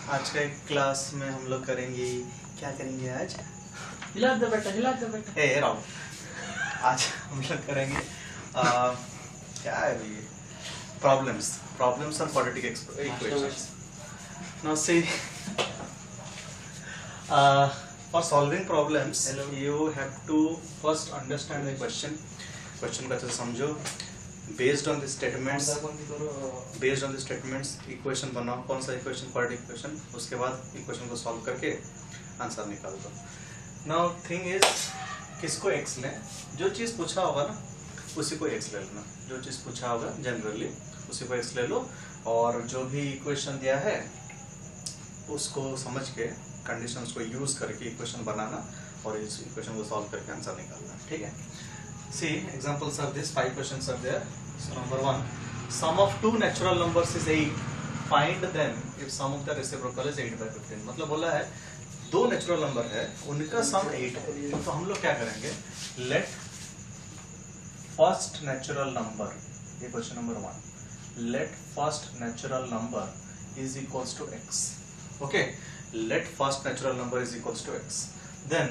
आज का एक क्लास में हम लोग करेंगे, क्या करेंगे आज? हिला दो बेटा। ए राहुल, आज हम लोग करेंगे क्या है ये, प्रॉब्लम्स और quadratic equations. Now see, for solving problems, you have to first understand the question. Question को अच्छे से समझो. Based on the statements, equation बनाओ. कौन सा इक्वेशन? Quadratic equation. उसके बाद इक्वेशन को सॉल्व करके आंसर निकाल दो. Now thing is, किसको x लें? जो चीज़ पूछा होगा ना उसी को x ले लेना. जो चीज़ पूछा होगा जनरली उसी को x ले लो, और जो भी इक्वेशन दिया है उसको समझ के कंडीशंस को यूज करके इक्वेशन बनाना और इस इक्वेशन को सॉल्व करके आंसर निकालना. ठीक है. See examples are this. 5 questions are there. So number 1, sum of 2 natural numbers is 8. Find them if sum of the reciprocal is 8/15. मतलब बोला है 2 नेचुरल नंबर है, उनका सम 8 है. तो हम लोग क्या करेंगे, लेट फर्स्ट नेचुरल नंबर, ये question number 1, let first natural number is equals to x. Okay, let first natural number is equals to x. Then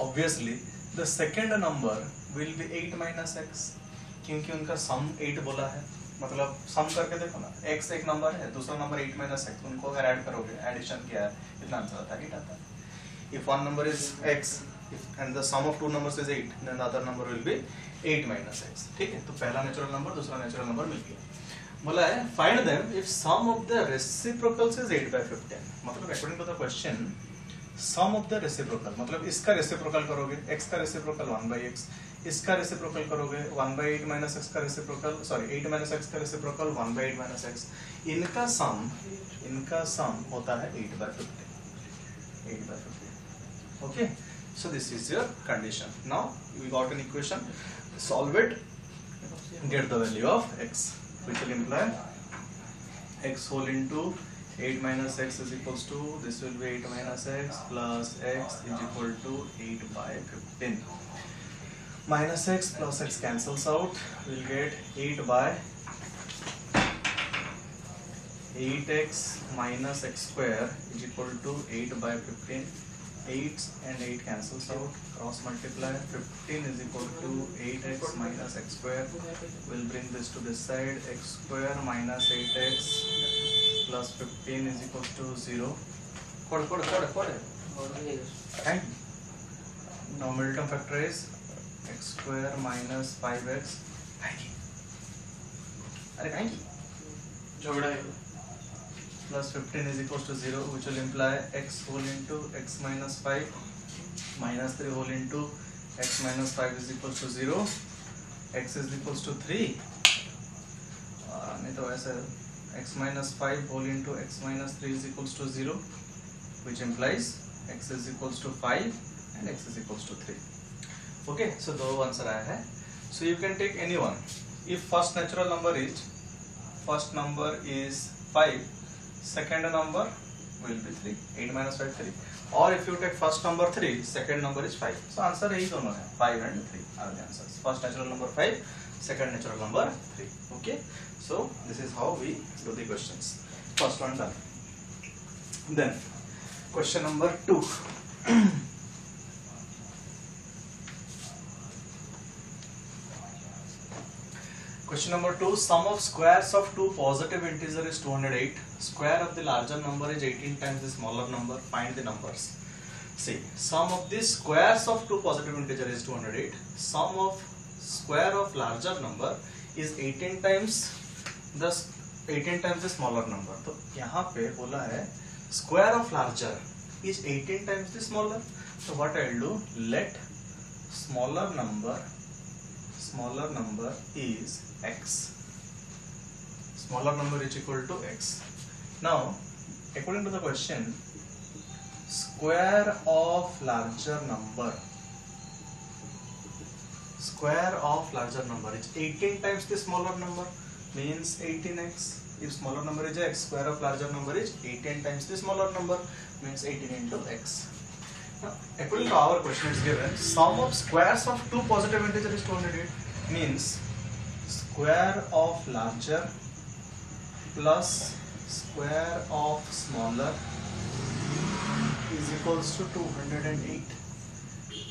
obviously the second number will be 8 minus x, क्योंकि उनका सम 8 बोला है. मतलब सम करके देखो ना, x एक नंबर है, दूसरा नंबर 8 minus x, उनको अगर ऐड करोगे, एडिशन किया है, इतना आंसर आता है 8 आता है. If one number is x and the sum of 2 numbers is 8, then the other number will be 8 minus x. ठीक है. तो पहला नेचुरल नंबर, दूसरा नेचुरल नंबर मिल गया. बोला है find them if sum of the reciprocals is 8/15. मतलब according to the question, sum of the reciprocal मतलब इसका रेसिप्रोकल करोगे, x का रेसिप्रोकल 1/x, इसका रेसिप्रोकल करोगे 1/8 माइनस x का रेसिप्रोकल, सॉरी 8 माइनस x का रेसिप्रोकल 1/8 माइनस x. इनका सम होता है 8/15. Okay, so this is your condition. Now we got an equation, solve it, get the value of x, which will imply x whole into 8 minus x is equals to, this will be 8 minus x plus x is equal to 8/15. Minus x plus x cancels out, we'll get 8x minus x square is equal to 8/15. 8 and 8 cancels out, cross multiply, 15 is equal to 8x minus x square. We'll bring this to this side, x square minus 8x plus 15 is equal to 0. Code. Thank you. Now middle term factor is x square minus 5x. Thank you. झगड़ा है. Plus 15 is equals to 0, which will imply x whole into x minus 5 minus 3 whole into x minus 5 is equals to 0. X is equals to 3. नहीं तो ऐसा x minus 5 whole into x minus 3 is equals to 0, which implies x is equals to 5 and x is equals to 3. Okay, so दो answer आया है. So you can take any one. If first natural number is 5, second number will be 3. 8 minus 5 3. Or if you take first number 3, second number is 5. So answer यही दोनों है, 5 and 3 are the answers. First natural number 5, second natural number 3. Okay, so this is how we do the questions. First one done. Then question number 2. Question number 2, sum of squares of two positive integer is 208. Square of the larger number is 18 times the smaller number. Find the numbers. See, sum of the squares of two positive integer is 208. Sum of square of larger number is 18 times the smaller number. तो यहाँ पे बोला है square of larger is 18 times the smaller. So what I'll do, let smaller number is x. Smaller number is equal to x. Now, according to the question, square of larger number is 18 times the smaller number, means 18x. If smaller number is x, square of larger number is 18 times the smaller number, means 18 into x. Now, according to our question, it's given sum of squares of two positive integers is 208, means square of larger plus square of smaller is equals to 208.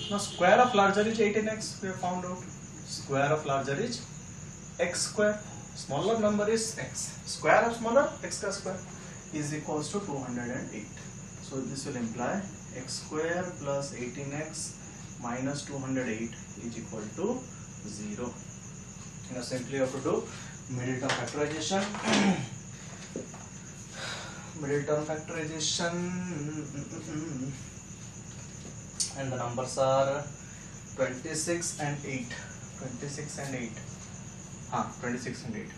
Now square of larger is 18x, we have found out. Square of larger is x square. Smaller number is x. Square of smaller, x square is equals to 208. So this will imply x square plus 18x minus 208 is equal to 0. Now simply you have to do middle term factorization. Middle term factorization, and the numbers are 26 and 8. 26 and 8. 26 and 8.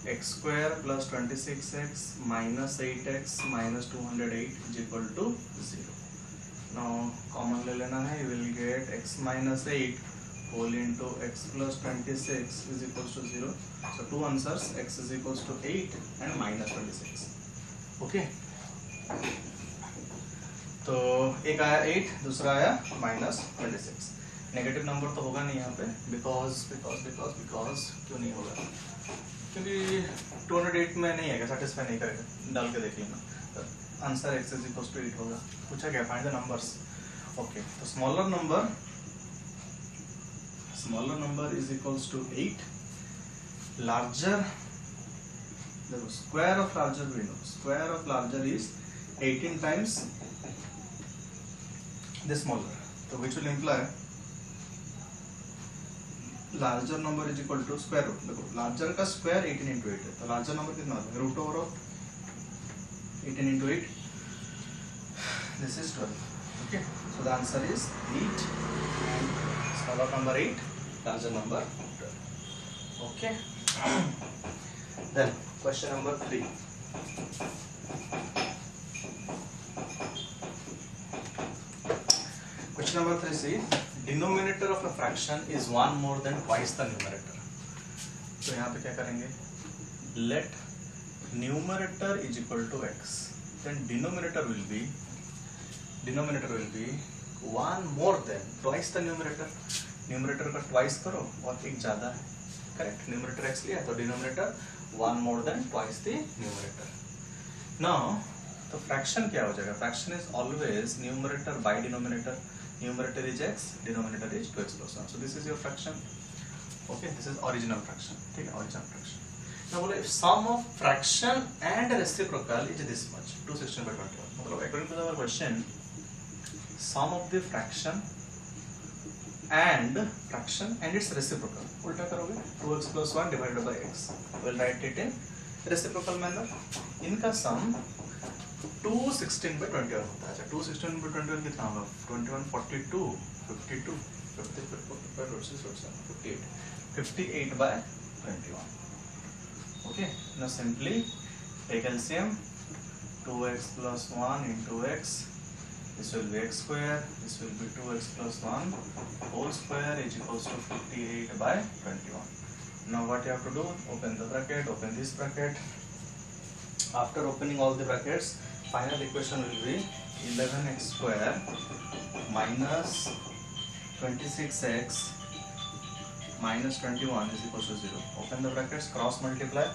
X square plus 26x minus 8x minus 208 is equal to 0. Now common ले लेना है, you will get x minus 8 whole into x plus 26 is equals to 0. So two answers, x is equals to 8 and minus 26. Okay तो एक आया 8, दूसरा आया minus 26. Negative number तो होगा नहीं यहाँ पे, बिकॉज क्यों नहीं होगा, क्योंकि 208 में नहीं आएगा, सेटिस्फाई नहीं करेगा. डाल के देख लेना, answer x is equals to 8 होगा. पूछा क्या, फाइंड द नंबर्स. ओके, तो smaller number is equals to 8. Larger, देखो स्क्वायर ऑफ लार्जर भी no, square of larger is 18 times the smaller, so which will imply larger number is equal to square root. देखो larger का square 18 into 8 है, तो larger number कितना होगा, root over of 18 into 8, this is 12. Okay, so the answer is 8 and smaller number 8, larger number 12. Okay. Then question number 3. Question number 3 says denominator of a fraction is 1 more than twice the numerator. तो यहाँ पे क्या करेंगे, let numerator is equal to x, then denominator will be 1 more than twice the numerator. Numerator का twice करो और एक ज़्यादा है, करेक्ट. न्यूमरेटर x लिया तो denominator 1 more than twice the numerator. Now तो फ्रैक्शन क्या हो जाएगा, fraction is always numerator by denominator. Numerator is x, denominator is 2x plus 1. So this is your fraction. Okay, this is original fraction. ठीक है, original fraction. Now बोले sum of fraction and reciprocal is this much, 216/21. मतलब according to our question, sum of the fraction and its reciprocal. उल्टा करोगे, 2x plus 1 divided by x. We'll write it in reciprocal manner. इनका sum 216/21 होता है. 216/21 कितना होगा, 21, 42, 52, 58/21. Okay, now simply take LCM. 2x plus 1 into x, this will be x square, this will be 2x plus 1 whole square is equals to 58/21. Now what you have to do, open the bracket, open this bracket. After opening all the brackets, final equation will be 11x square minus 26x minus 21 is equals to 0. Open the brackets, cross multiply.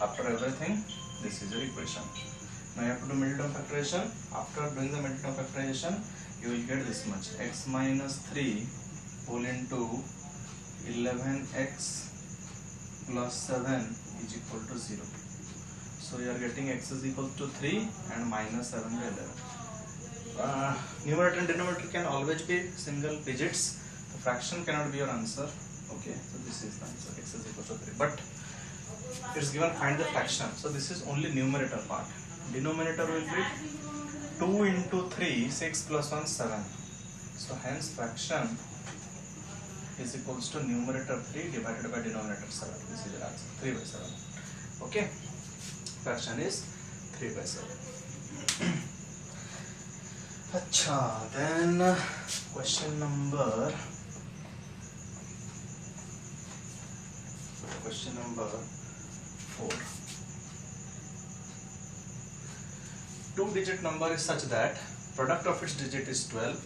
After everything, this is your equation. Now you have to do middle term factorization. After doing the middle term factorization, you will get this much, x minus 3 whole into 11x plus 7 is equal to 0. So you are getting x is equal to 3 and minus 7 by 11. Numerator and denominator can always be single digits. The fraction cannot be your answer. Okay, so this is the answer, x is equal to 3. But it's given find the fraction. So this is only numerator part. Denominator will be 2 into 3, 6 plus 1, 7. So hence fraction is equals to numerator 3 divided by denominator 7. This is your answer, 3/7. Okay. Fraction is 3/7. अच्छा, then question number 4. Two-digit number is such that product of its digit is 12.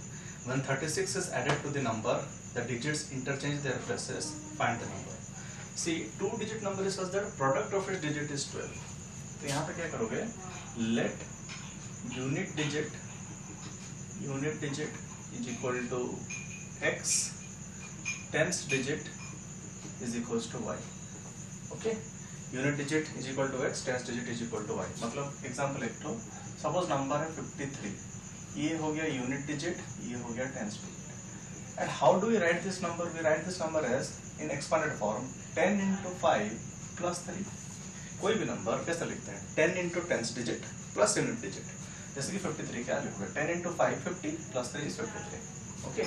When 36 is added to the number, the digits interchange their places. Find the number. See, two-digit number is such that product of its digit is 12. तो यहाँ पे क्या करोगे, let unit digit is equal to x, tens digit is equal to y. Okay, unit digit is equal to x, tens digit is equal to y. मतलब example एक तो suppose number है 53, ये हो गया यूनिट डिजिट, ये हो गया tens digit. And how do we write this number? We write this number as in expanded form 10 into 5 plus 3. कोई भी नंबर कैसे लिखते हैं, 10 into tens digit plus unit digit. जैसे कि 53 क्या लिखोगे, 10 into 5 50 plus 3 is 53. ओके,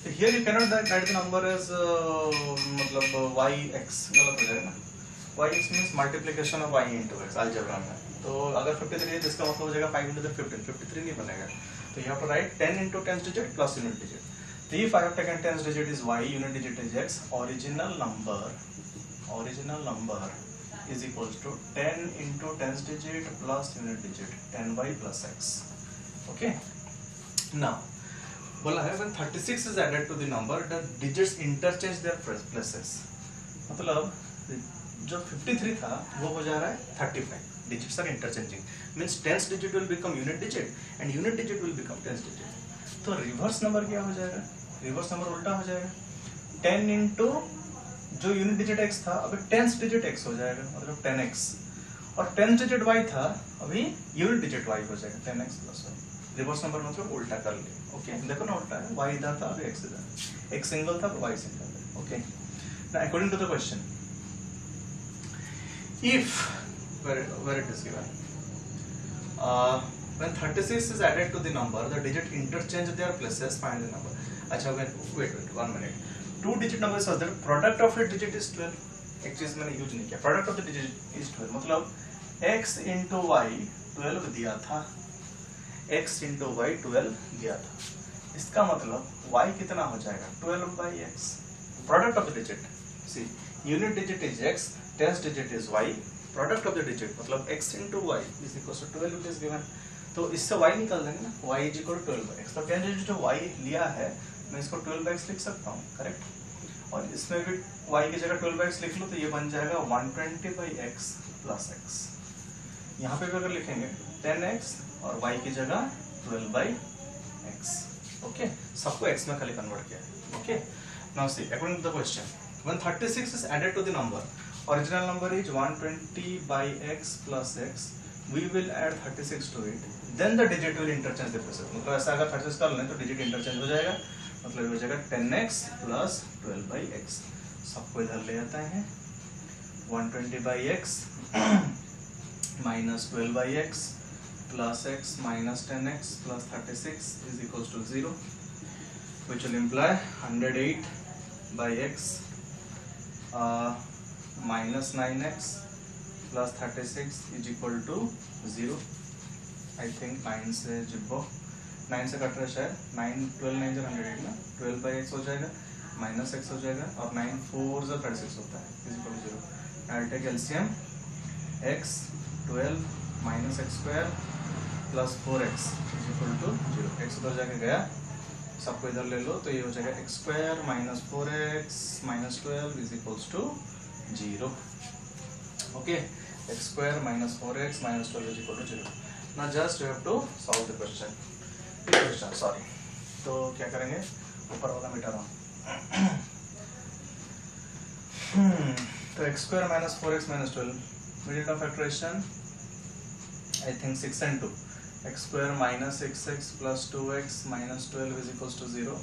तो here you cannot write the number as मतलब yx, गलत हो जाएगा ना. yx means multiplication of y into x algebra में. तो अगर 53 है जिसका मतलब हो जाएगा 5 into the 15, 53 नहीं बनेगा. तो यहाँ पर right 10 into tens digit plus unit digit. So if I have taken tens digit is y, unit digit is x, original number is equals to 10 into tens digit plus unit digit, 10y plus x. Okay. Now, बोला है when 36 is added to the number, the digits interchange their places. मतलब जो 53 था वो हो जा रहा है 35. Digits are interchanging. Means tens digit will become unit digit and unit digit will become tens digit. तो रिवर्स नंबर क्या हो जाएगा, रिवर्स नंबर उल्टा हो जाएगा. 10 इंटू जो यूनिट डिजिट x था अभी टेंस डिजिट x हो जाएगा, मतलब 10x. और टेंस डिजिट y था अभी यूनिट डिजिट y हो जाएगा, 10x plus y. Reverse number मतलब उल्टा कर लिए. ओके, देखो ना उल्टा है, y इधर था अभी x इधर, x सिंगल था y single. Okay, now according to the question, if where it is given, when 36 is added to the number, the digit interchange their places, find the number. अच्छा, wait 1 minute. 2 digit number is there, product of a digit is 12. एक चीज मैंने use नहीं किया, product of the digit is 12. मतलब x into y 12 दिया था, x into y 12 दिया था. इसका मतलब y कितना हो जाएगा, 12 by x. Product of the digit, see, unit digit is x, tens digit is y. Product of the digit मतलब x into y is equal to 12 it is given. तो इससे y निकाल देंगे ना, y is equal to 12 by x. तो ten digit जो y लिया है मैं इसको 12 by x लिख सकता हूँ, करेक्ट. और इसमें भी y की जगह 12 by x लिख लूँ तो ये बन जाएगा 120 by x plus x. यहाँ पे भी अगर लिखेंगे 10x और y की जगह 12 by x. ओके, सबको x में खाली कन्वर्ट किया है. Okay, now see according to the question, when 36 is added to the number, original number is 120 by x plus x. We will add 36 to it. Then the digit will interchange the places. मतलब ऐसा अगर 36 कर लें तो digit interchange हो जाएगा. मतलब हो जाएगा 10x plus 12 by x. सबको इधर ले आते हैं. 120 by x minus 12 by x plus x minus 10x plus 36 is equals to 0, which will imply 108 by x minus 9x plus 36 is equal to 0. I think 9 से जिब्बो 9 से कट रहा है शायद, 9 12 9 से 108 ना, 12 by x हो जाएगा, minus x हो जाएगा और 9 4 से 36 होता है, is equal to 0. I'll take LCM, x 12 minus x square plus 4x is equal to 0. x उधर जाके गया, सबको इधर ले लो तो ये हो जाएगा x square minus 4x minus 12 is equals to 0. Okay, x square minus 4x minus 12 is equal to 0. Now just you have to solve the question. Sorry. तो क्या करेंगे, ऊपर वाला मिटा रहा. तो x square minus 4x minus 12, method of factorization, I think 6 and 2. X square minus 6x plus 2x minus 12 is equals to 0.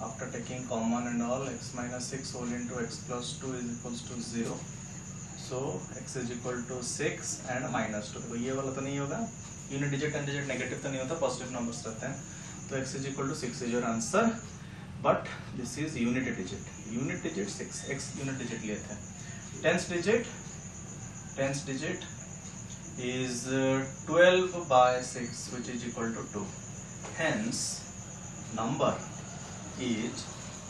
After taking common and all, x minus 6 whole into x plus 2 is equals to 0. So x is equal to 6 and minus 2. तो ये वाला तो नहीं होगा, unit digit and digit negative तो नहीं होता, positive numbers रहते हैं. तो x is equal to 6 is your answer, but this is unit digit. Unit digit 6, x unit digit लिए थे. Tens digit is 12 by 6, which is equal to 2. Hence number is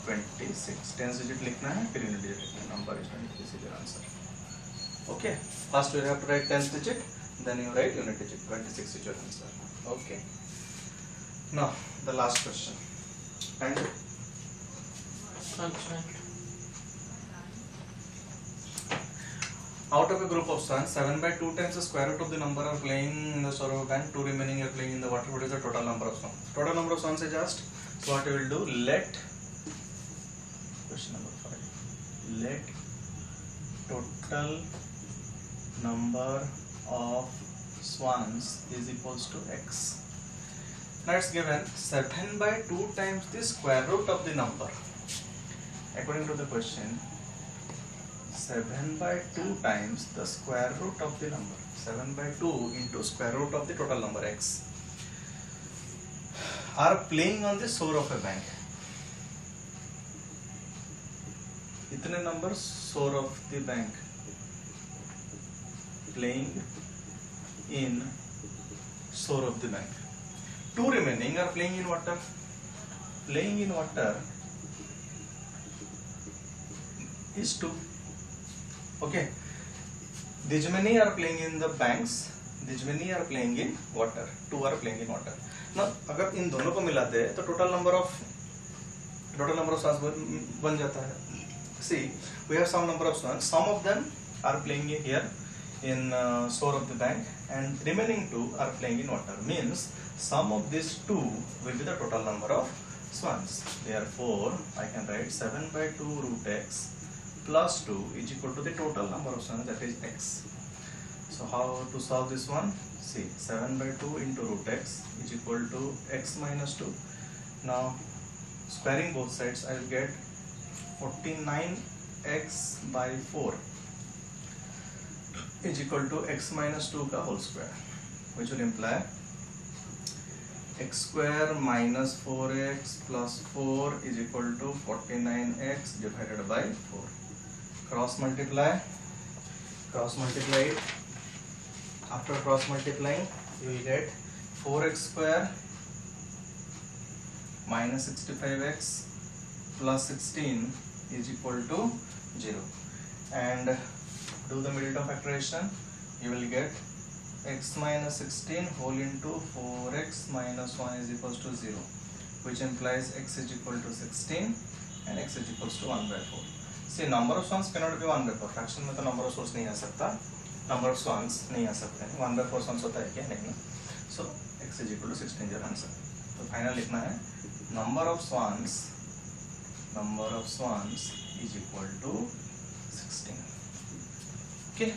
26. Tens digit लिखना है, फिर unit digit लिखना है. Number is 26. This is your answer. Okay, first you have to write tens digit, then you write unit digit. 26 is your answer. Okay. Now the last question. And Out of a group of swans, 7 by 2 times the square root of the number are playing in the store of a bank, 2 remaining are playing in the water. What is the total number of swans? Total number of swans is asked. So what we will do, let, question number 5, let total number of swans is equals to x. Now it's given 7 by 2 times the square root of the number. According to the question, 7 by 2 times the square root of the number. 7 by 2 into square root of the total number x are playing on the shore of a bank. Itne numbers shore of the bank playing in shore of the bank. 2 remaining are playing in water. Playing in water is 2. Okay, these many are playing in the banks, these many are playing in water, 2 are playing in water. Now अगर इन दोनों को मिलाते हैं तो total number of swans बन जाता है. See, we have some number of swans. Some of them are playing in here in shore of the bank, and remaining 2 are playing in water. Means sum of these 2 will be the total number of swans. Therefore, I can write 7 by 2 root x plus 2 is equal to the total number of swans, that is x. So how to solve this one? See, 7 by 2 into root x is equal to x minus 2. Now squaring both sides, I will get 49x by 4 is equal to x minus 2 ka whole square, which will imply x square minus 4x plus 4 is equal to 49x divided by 4. Cross multiply it. After cross multiplying, you will get 4x square minus 65x plus 16 is equal to 0. And do the middle term factorization, you will get x minus 16 whole into 4x minus 1 is equals to 0, which implies x is equal to 16 and x is equals to 1 by 4. See, number of swans cannot be 1 by 4. Fraction में तो number of swans नहीं आ सकता, number of swans नहीं आ सकते. 1 by 4 swans होता है क्या? नहीं. So x is equal to 16 जो आंसर. तो फाइनल लिखना है number of swans is equal to 16. Okay.